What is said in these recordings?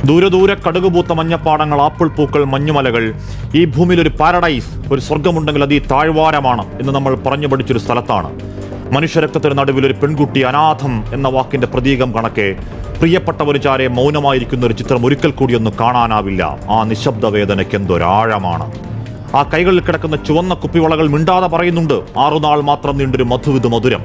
ദൂരെ ദൂരെ കടുകുപൂത്ത മഞ്ഞപ്പാടങ്ങൾ, ആപ്പിൾ പൂക്കൾ, മഞ്ഞുമലകൾ. ഈ ഭൂമിയിൽ ഒരു പാരഡൈസ്, ഒരു സ്വർഗമുണ്ടെങ്കിൽ അത് ഈ താഴ്വാരമാണ് എന്ന് നമ്മൾ പറഞ്ഞു പഠിച്ചൊരു സ്ഥലത്താണ്. മനുഷ്യരക്തത്തിന് നടുവിൽ ഒരു പെൺകുട്ടി അനാഥം എന്ന വാക്കിന്റെ പ്രതീകം കണക്കെ പ്രിയപ്പെട്ടവർ ചാരെ മൗനമായിരിക്കുന്ന ഒരു ചിത്രം ഒരിക്കൽ കൂടി ഒന്ന് കാണാനാവില്ല. ആ നിശബ്ദ വേദനയ്ക്ക് എന്തൊരാഴമാണ്. ആ കൈകളിൽ കിടക്കുന്ന ചുവന്ന കുപ്പിവളകൾ മിണ്ടാതെ പറയുന്നുണ്ട്, 6 നാൾ മാത്രം നീണ്ടൊരു മധുവിധ മധുരം.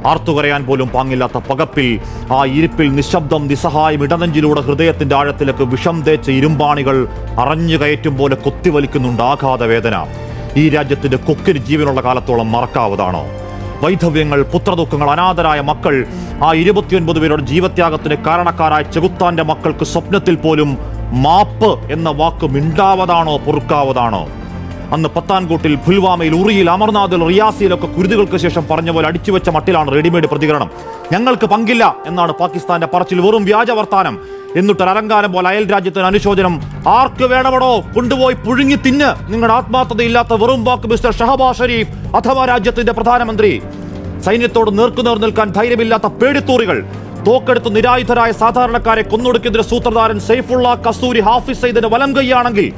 ആർത്തുകരയാൻ പോലും പാങ്ങില്ലാത്ത പകപ്പിൽ, ആ ഇരിപ്പിൽ നിശബ്ദം നിസ്സഹായം ഇടനെഞ്ചിലൂടെ ഹൃദയത്തിന്റെ ആഴത്തിലേക്ക് വിഷം തേച്ച ഇരുമ്പാണികൾ അറഞ്ഞു കയറ്റും പോലെ കൊത്തിവലിക്കുന്നുണ്ട് ആഘാത വേദന. ഈ രാജ്യത്തിന്റെ കൊക്കിന് ജീവനുള്ള കാലത്തോളം മറക്കാവതാണോ? വൈധവ്യങ്ങൾ, പുത്രദുഃഖങ്ങൾ, അനാഥരായ മക്കൾ, ആ 29 പേരുടെ ജീവത്യാഗത്തിന് കാരണക്കാരായ ചെകുത്താന്റെ മക്കൾക്ക് സ്വപ്നത്തിൽ പോലും മാപ്പ് എന്ന വാക്ക് മിണ്ടാവതാണോ, പൊറുക്കാവതാണോ? അന്ന് പത്താൻകോട്ടിൽ, പുൽവാമയിൽ, ഉറിയിൽ, അമർനാഥിൽ, റിയാസിയിലൊക്കെ കുരുതുകൾക്ക് ശേഷം പറഞ്ഞ പോലെ അടിച്ചുവെച്ച മട്ടിലാണ് റെഡിമെയ്ഡ് പ്രതികരണം. ഞങ്ങൾക്ക് പങ്കില്ല എന്നാണ് പാകിസ്ഥാന്റെ പറച്ചിൽ. വെറും വ്യാജ വർത്താനം. എന്നിട്ടൊരു അലങ്കാരം പോലെ അയൽ രാജ്യത്തിന് അനുശോചനം. ആർക്ക് വേണമടോ കൊണ്ടുപോയി പുഴുങ്ങി തിന്ന്. നിങ്ങളുടെ ആത്മാർത്ഥതയില്ലാത്ത വെറും വാക്ക് മിസ്റ്റർ ഷഹബാസ് ഷരീഫ് അഥവാ രാജ്യത്തിന്റെ പ്രധാനമന്ത്രി. സൈന്യത്തോട് നേർക്കുനേർ നിൽക്കാൻ ധൈര്യമില്ലാത്ത പേടിത്തൂറികൾ, തോക്കെടുത്ത് നിരായുധരായ സാധാരണക്കാരെ കൊന്നൊടുക്കിയതിന്റെ സൂത്രധാരൻ സൈഫുള്ള കസൂരി ഹാഫിസ് സയ്യിദിന്റെ വലം കൈയാണെങ്കിൽ,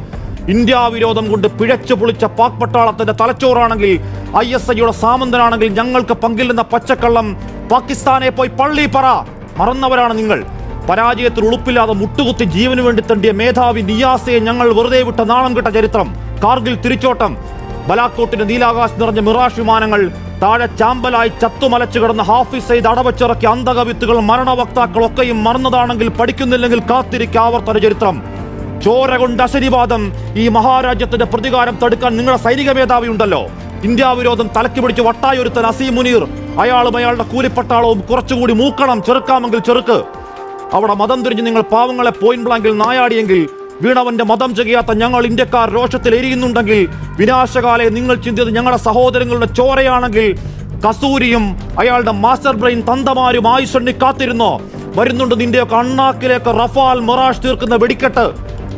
ഇന്ത്യ വിരോധം കൊണ്ട് പിഴച്ചു പൊളിച്ച പാക് പട്ടാളത്തിന്റെ തലച്ചോറാണെങ്കിൽ, ISIയുടെ സാമന്തനാണെങ്കിൽ ഞങ്ങൾക്ക് പങ്കില്ലെന്ന പച്ചക്കള്ളം പാകിസ്ഥാനെ പോയി പള്ളി പറ. മറന്നവരാണ് നിങ്ങൾ. പരാജയത്തിൽ ഉളുപ്പില്ലാതെ മുട്ടുകുത്തി ജീവന് വേണ്ടി തണ്ടിയ മേധാവി നിയാസയെ ഞങ്ങൾ വെറുതെ വിട്ട നാണം കിട്ട ചരിത്രം. കാർഗിൽ തിരിച്ചോട്ടം, ബലാക്കോട്ടിന്റെ നീലാകാശ് നിറഞ്ഞ മിറാഷ് വിമാനങ്ങൾ, താഴെ ചാമ്പലായി ചത്തുമലച്ചു കിടന്ന ഹാഫിസ് സയ്യിദ് അടവച്ചിറക്കിയ അന്ധകവിത്തുകൾ, മരണവക്താക്കളൊക്കെയും മറന്നതാണെങ്കിൽ പഠിക്കുന്നില്ലെങ്കിൽ കാത്തിരിക്കുക ആവർത്തന ചരിത്രം. ചോര കൊണ്ട് അശനിവാദം, ഈ മഹാരാജ്യത്തിന്റെ പ്രതികാരം തടുക്കാൻ നിങ്ങളുടെ സൈനിക മേധാവി ഉണ്ടല്ലോ. ഇന്ത്യ വിരോധം തലക്ക് പിടിച്ച് വട്ടായൊരുത്തൻ അസീം മുനീർ, അയാളും അയാളുടെ കൂലിപ്പട്ടാളവും കുറച്ചുകൂടി മൂക്കണം. ചെറുക്കാമെങ്കിൽ ചെറുക്ക്. അവിടെ മതം തിരിഞ്ഞ് നിങ്ങൾ പാവങ്ങളെ പോയിന്റ് ബ്ലാങ്കിൽ നായാടിയെങ്കിൽ, വീണവന്റെ മതം ചെയ്യാത്ത ഞങ്ങൾ ഇന്ത്യക്കാർ രോഷത്തിൽ എരിയുന്നുണ്ടെങ്കിൽ, വിനാശകാലെ നിങ്ങൾ ചിന്തിയത് ഞങ്ങളുടെ സഹോദരങ്ങളുടെ ചോരയാണെങ്കിൽ, കസൂരിയും അയാളുടെ മാസ്റ്റർ ബ്രെയിൻ തന്തമാരും ആയുഷണ്ണി കാത്തിരുന്നോ? വരുന്നുണ്ട് നിന്റെയൊക്കെ അണ്ണാക്കിലേക്ക് റഫാൽ മിറാഷ് തീർക്കുന്ന വെടിക്കെട്ട്.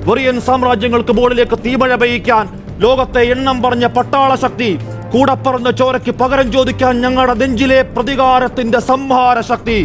വെറിയൻ സാമ്രാജ്യങ്ങൾക്ക് മുകളിലേക്ക് തീമഴ പെയ്യിക്കാൻ ലോകത്തെ എണ്ണം പറഞ്ഞ പട്ടാള ശക്തി, കൂടപ്പറന്ന ചോരയ്ക്ക് പകരം ചോദിക്കാൻ ഞങ്ങളുടെ നെഞ്ചിലെ പ്രതികാരത്തിന്റെ സംഹാര ശക്തി.